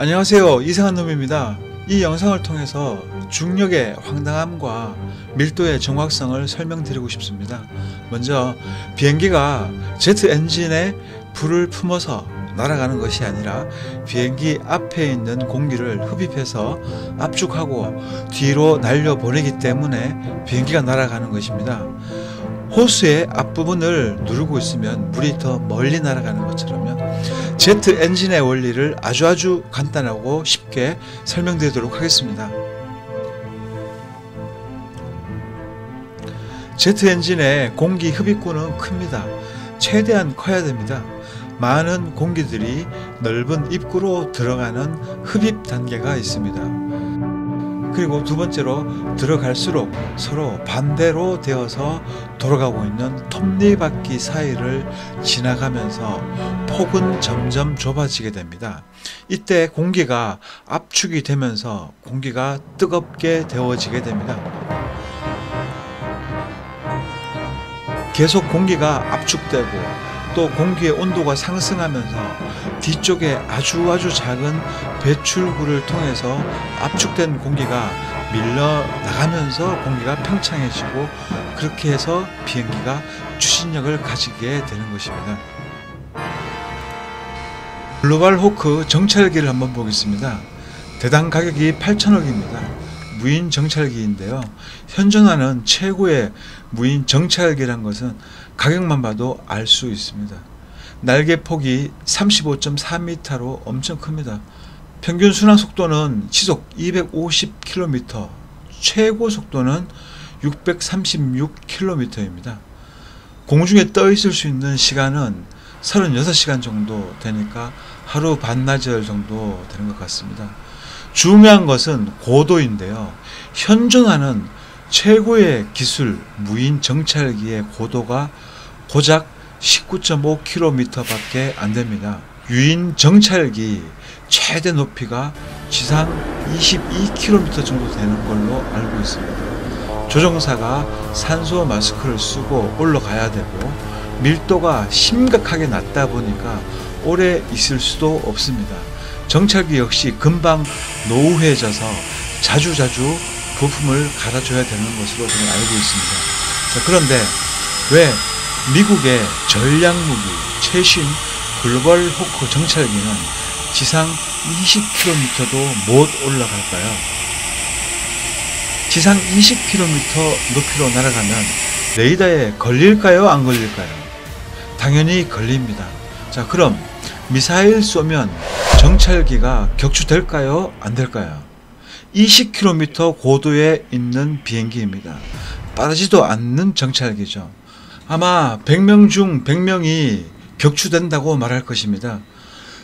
안녕하세요, 이상한 놈입니다. 이 영상을 통해서 중력의 황당함과 밀도의 정확성을 설명드리고 싶습니다. 먼저 비행기가 제트 엔진에 불을 품어서 날아가는 것이 아니라 비행기 앞에 있는 공기를 흡입해서 압축하고 뒤로 날려보내기 때문에 비행기가 날아가는 것입니다. 호스의 앞부분을 누르고 있으면 물이 더 멀리 날아가는 것처럼요. 제트 엔진의 원리를 아주 간단하고 쉽게 설명드리도록 하겠습니다. 제트 엔진의 공기 흡입구는 큽니다. 최대한 커야 됩니다. 많은 공기들이 넓은 입구로 들어가는 흡입 단계가 있습니다. 그리고 두 번째로 들어갈수록 서로 반대로 되어서 돌아가고 있는 톱니바퀴 사이를 지나가면서 폭은 점점 좁아지게 됩니다. 이때 공기가 압축이 되면서 공기가 뜨겁게 데워지게 됩니다. 계속 공기가 압축되고 또 공기의 온도가 상승하면서 뒤쪽에 아주 작은 배출구를 통해서 압축된 공기가 밀려 나가면서 공기가 팽창해지고 그렇게 해서 비행기가 추진력을 가지게 되는 것입니다. 글로벌 호크 정찰기를 한번 보겠습니다. 대당 가격이 8천억입니다. 무인 정찰기인데요. 현존하는 최고의 무인 정찰기란 것은 가격만 봐도 알 수 있습니다. 날개 폭이 35.4m로 엄청 큽니다. 평균 순항 속도는 시속 250km, 최고 속도는 636km입니다. 공중에 떠 있을 수 있는 시간은 36시간 정도 되니까 하루 반나절 정도 되는 것 같습니다. 중요한 것은 고도인데요. 현존하는 최고의 기술 무인 정찰기의 고도가 고작 19.5km 밖에 안 됩니다. 유인 정찰기 최대 높이가 지상 22km 정도 되는 걸로 알고 있습니다. 조종사가 산소 마스크를 쓰고 올라가야 되고 밀도가 심각하게 낮다 보니까 오래 있을 수도 없습니다. 정찰기 역시 금방 노후해져서 자주 부품을 갈아줘야 되는 것으로 저는 알고 있습니다. 자, 그런데 왜 미국의 전략무기 최신 글로벌 호크 정찰기는 지상 20km도 못 올라갈까요? 지상 20km 높이로 날아가면 레이더에 걸릴까요? 안 걸릴까요? 당연히 걸립니다. 자, 그럼 미사일 쏘면 정찰기가 격추될까요? 안 될까요? 20km 고도에 있는 비행기입니다. 빠르지도 않는 정찰기죠. 아마 100명 중 100명이 격추된다고 말할 것입니다.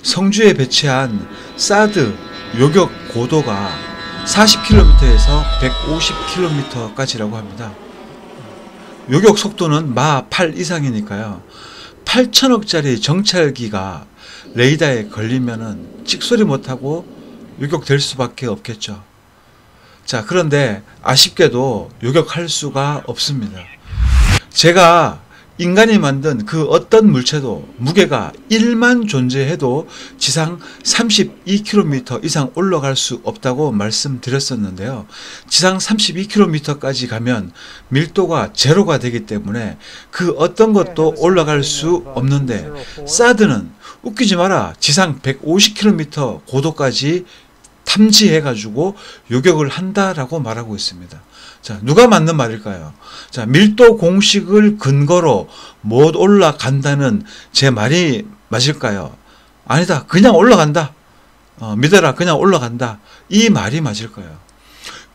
성주에 배치한 사드 요격 고도가 40km에서 150km까지라고 합니다. 요격 속도는 마 8 이상이니까요. 8천억짜리 정찰기가 레이더에 걸리면은 찍소리 못하고 요격될 수밖에 없겠죠. 자, 그런데 아쉽게도 요격할 수가 없습니다. 제가 인간이 만든 그 어떤 물체도 무게가 1만 존재해도 지상 32km 이상 올라갈 수 없다고 말씀드렸었는데요. 지상 32km까지 가면 밀도가 제로가 되기 때문에 그 어떤 것도 올라갈 수 없는데 사드는 웃기지 마라. 지상 150km 고도까지 탐지해가지고 요격을 한다라고 말하고 있습니다. 자, 누가 맞는 말일까요? 자, 밀도 공식을 근거로 못 올라간다는 제 말이 맞을까요? 아니다. 그냥 올라간다. 믿어라. 그냥 올라간다. 이 말이 맞을까요?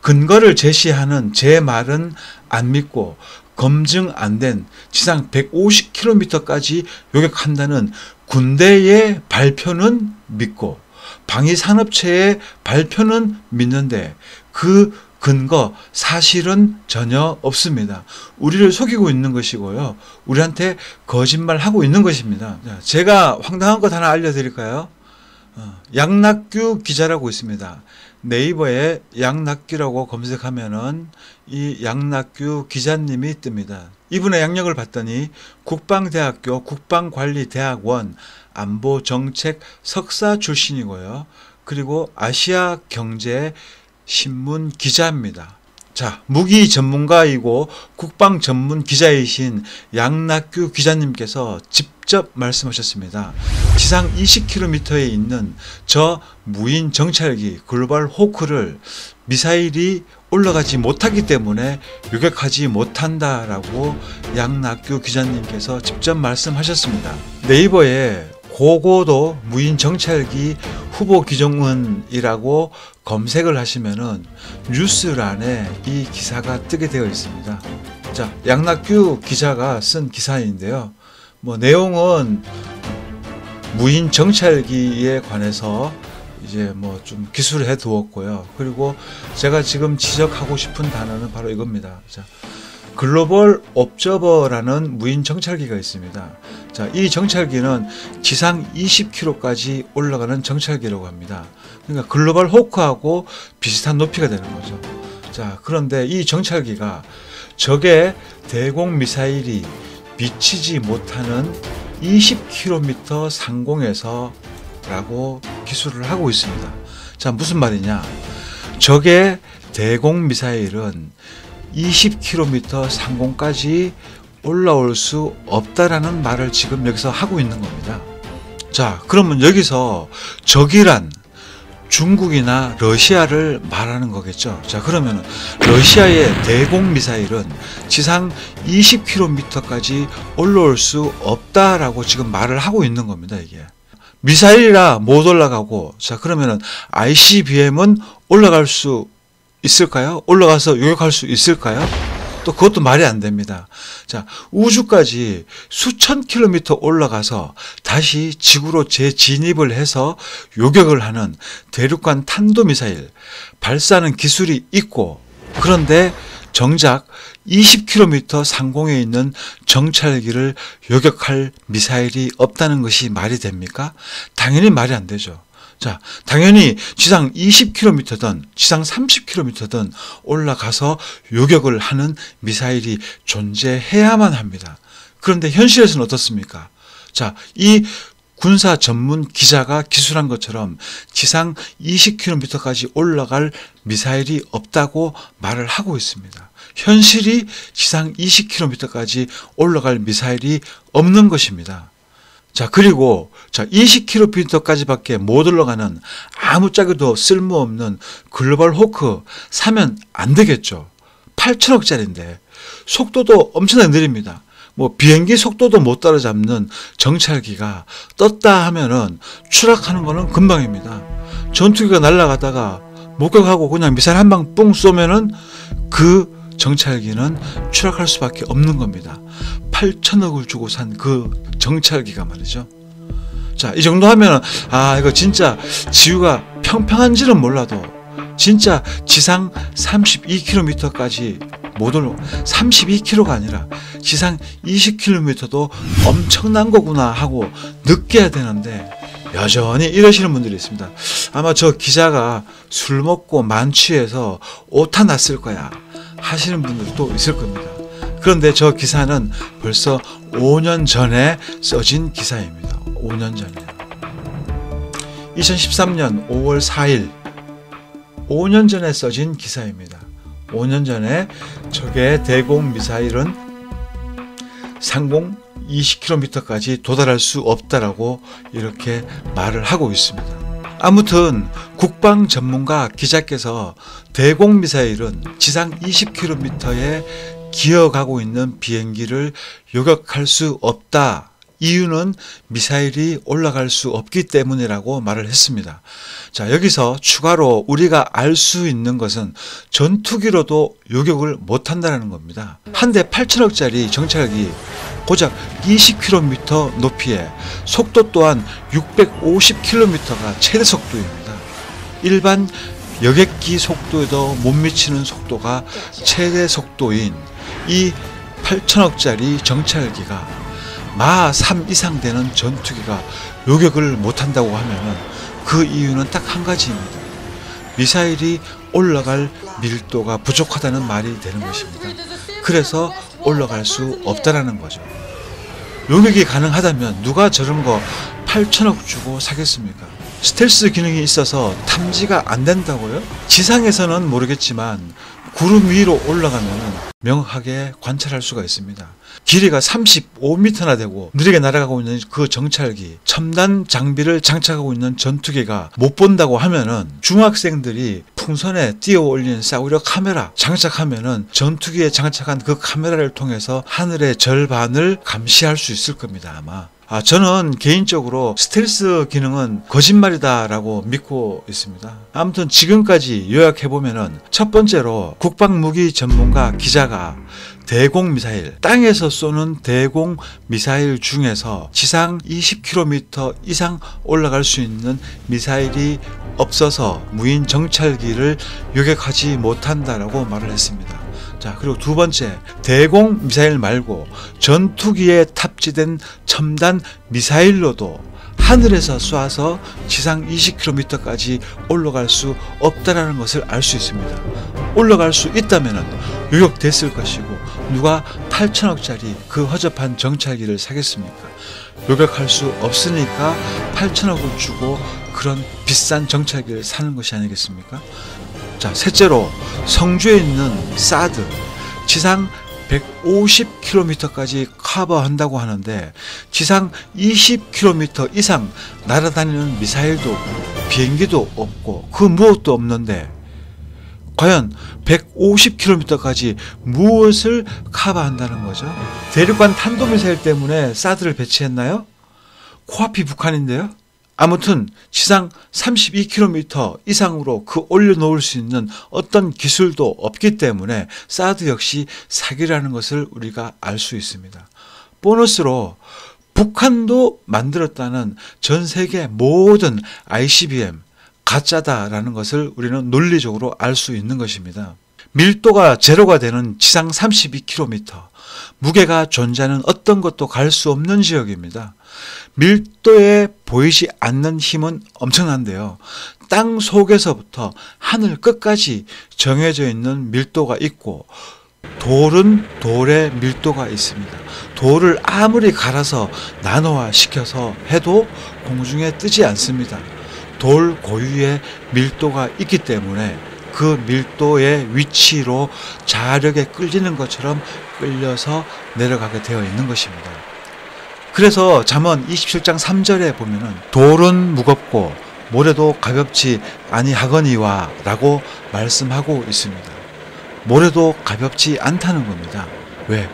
근거를 제시하는 제 말은 안 믿고 검증 안 된 지상 150km까지 요격한다는 군대의 발표는 믿고 방위산업체의 발표는 믿는데 그 근거 사실은 전혀 없습니다. 우리를 속이고 있는 것이고요. 우리한테 거짓말하고 있는 것입니다. 제가 황당한 것 하나 알려드릴까요? 양낙규 기자라고 있습니다. 네이버에 양낙규라고 검색하면은 이 양낙규 기자님이 뜹니다. 이분의 양력을 봤더니 국방대학교 국방관리대학원 안보정책 석사 출신이고요. 그리고 아시아 경제 신문 기자입니다. 자, 무기 전문가이고 국방 전문 기자이신 양낙규 기자님께서 직접 말씀하셨습니다. 지상 20km에 있는 저 무인 정찰기 글로벌 호크를 미사일이 올라가지 못하기 때문에 요격하지 못한다라고 양낙규 기자님께서 직접 말씀하셨습니다. 네이버에 고고도 무인 정찰기 후보 기종은이라고 검색을 하시면은 뉴스란에 이 기사가 뜨게 되어 있습니다. 자, 양낙규 기자가 쓴 기사인데요. 뭐 내용은 무인 정찰기에 관해서 이제 뭐 좀 기술을 해 두었고요. 그리고 제가 지금 지적하고 싶은 단어는 바로 이겁니다. 자, 글로벌 옵저버라는 무인 정찰기가 있습니다. 자, 이 정찰기는 지상 20km까지 올라가는 정찰기라고 합니다. 그러니까 글로벌 호크하고 비슷한 높이가 되는 거죠. 자, 그런데 이 정찰기가 적의 대공 미사일이 미치지 못하는 20km 상공에서 라고 기술을 하고 있습니다. 자, 무슨 말이냐? 적의 대공 미사일은 20km 상공까지 올라올 수 없다라는 말을 지금 여기서 하고 있는 겁니다. 자, 그러면 여기서 적이란 중국이나 러시아를 말하는 거겠죠. 자, 그러면 러시아의 대공 미사일은 지상 20km까지 올라올 수 없다라고 지금 말을 하고 있는 겁니다. 이게 미사일이라 못 올라가고, 자, 그러면은 ICBM은 올라갈 수 있을까요? 올라가서 요격할 수 있을까요? 또 그것도 말이 안 됩니다. 자, 우주까지 수천 킬로미터 올라가서 다시 지구로 재진입을 해서 요격을 하는 대륙간 탄도미사일 발사하는 기술이 있고, 그런데 정작 20km 상공에 있는 정찰기를 요격할 미사일이 없다는 것이 말이 됩니까? 당연히 말이 안 되죠. 자, 당연히 지상 20km든 지상 30km든 올라가서 요격을 하는 미사일이 존재해야만 합니다. 그런데 현실에서는 어떻습니까? 자, 이 군사 전문 기자가 기술한 것처럼 지상 20km까지 올라갈 미사일이 없다고 말을 하고 있습니다. 현실이 지상 20km까지 올라갈 미사일이 없는 것입니다. 자, 그리고 자, 20km까지밖에 못 올라가는 아무짝에도 쓸모없는 글로벌 호크 사면 안 되겠죠. 8천억짜리인데 속도도 엄청나게 느립니다. 뭐 비행기 속도도 못 따라잡는 정찰기가 떴다 하면은 추락하는 거는 금방입니다. 전투기가 날아가다가 목격하고 그냥 미사일 한 방 뿡 쏘면은 그 정찰기는 추락할 수밖에 없는 겁니다. 8천억을 주고 산 그 정찰기가 말이죠. 자, 이 정도 하면은 아, 이거 진짜 지구가 평평한지는 몰라도 진짜 지상 32km까지 못 올라, 32km가 아니라 지상 20km도 엄청난 거구나 하고 느껴야 되는데 여전히 이러시는 분들이 있습니다. 아마 저 기자가 술 먹고 만취해서 오타 났을 거야 하시는 분들도 있을 겁니다. 그런데 저 기사는 벌써 5년 전에 써진 기사입니다. 5년 전에 2013년 5월 4일 5년 전에 써진 기사입니다. 5년 전에 적의 대공 미사일은 상공 20km까지 도달할 수 없다라고 이렇게 말을 하고 있습니다. 아무튼 국방 전문가 기자께서 대공 미사일은 지상 20km에 기어가고 있는 비행기를 요격할 수 없다. 이유는 미사일이 올라갈 수 없기 때문이라고 말을 했습니다. 자, 여기서 추가로 우리가 알 수 있는 것은 전투기로도 요격을 못한다는 겁니다. 한 대 8천억짜리 정찰기 고작 20km 높이에 속도 또한 650km가 최대 속도입니다. 일반 여객기 속도에도 못 미치는 속도가 최대 속도인 이 8천억짜리 정찰기가 마 3 이상 되는 전투기가 요격을 못한다고 하면 그 이유는 딱 한 가지입니다. 미사일이 올라갈 밀도가 부족하다는 말이 되는 것입니다. 그래서 올라갈 수 없다라는 거죠. 요격이 가능하다면 누가 저런 거 8천억 주고 사겠습니까? 스텔스 기능이 있어서 탐지가 안 된다고요? 지상에서는 모르겠지만 구름 위로 올라가면 명확하게 관찰할 수가 있습니다. 길이가 35m나 되고 느리게 날아가고 있는 그 정찰기, 첨단 장비를 장착하고 있는 전투기가 못 본다고 하면은 중학생들이 풍선에 띄어 올린 싸구려 카메라 장착하면은 전투기에 장착한 그 카메라를 통해서 하늘의 절반을 감시할 수 있을 겁니다, 아마. 저는 개인적으로 스텔스 기능은 거짓말이다라고 믿고 있습니다. 아무튼 지금까지 요약해보면은 첫 번째로 국방무기 전문가 기자가 대공미사일, 땅에서 쏘는 대공미사일 중에서 지상 20km 이상 올라갈 수 있는 미사일이 없어서 무인 정찰기를 요격하지 못한다라고 말을 했습니다. 자, 그리고 두 번째, 대공 미사일 말고 전투기에 탑재된 첨단 미사일로도 하늘에서 쏴서 지상 20km까지 올라갈 수 없다라는 것을 알 수 있습니다. 올라갈 수 있다면 요격됐을 것이고 누가 8천억짜리 그 허접한 정찰기를 사겠습니까? 요격할 수 없으니까 8천억을 주고 그런 비싼 정찰기를 사는 것이 아니겠습니까? 자, 셋째로 성주에 있는 사드, 지상 150km까지 커버한다고 하는데 지상 20km 이상 날아다니는 미사일도 없고 비행기도 없고 그 무엇도 없는데 과연 150km까지 무엇을 커버한다는 거죠? 대륙간 탄도미사일 때문에 사드를 배치했나요? 코앞이 북한인데요? 아무튼 지상 32km 이상으로 그 올려놓을 수 있는 어떤 기술도 없기 때문에 사드 역시 사기라는 것을 우리가 알 수 있습니다. 보너스로 북한도 만들었다는 전 세계 모든 ICBM 가짜다라는 것을 우리는 논리적으로 알 수 있는 것입니다. 밀도가 제로가 되는 지상 32km, 무게가 존재하는 어떤 것도 갈 수 없는 지역입니다. 밀도에 보이지 않는 힘은 엄청난데요. 땅 속에서부터 하늘 끝까지 정해져 있는 밀도가 있고 돌은 돌의 밀도가 있습니다. 돌을 아무리 갈아서 나노화 시켜서 해도 공중에 뜨지 않습니다. 돌 고유의 밀도가 있기 때문에 그 밀도의 위치로 자력에 끌리는 것처럼 끌려서 내려가게 되어 있는 것입니다. 그래서 잠언 27장 3절에 보면은 돌은 무겁고 모래도 가볍지 아니하거니와 라고 말씀하고 있습니다. 모래도 가볍지 않다는 겁니다. 왜?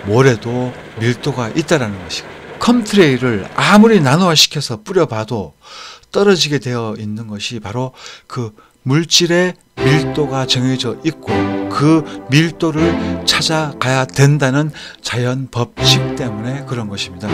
모래도 밀도가 있다라는 것이고 컴트레일을 아무리 나노화시켜서 뿌려봐도 떨어지게 되어 있는 것이 바로 그 물질의 밀도가 정해져 있고 그 밀도를 찾아가야 된다는 자연 법칙 때문에 그런 것입니다.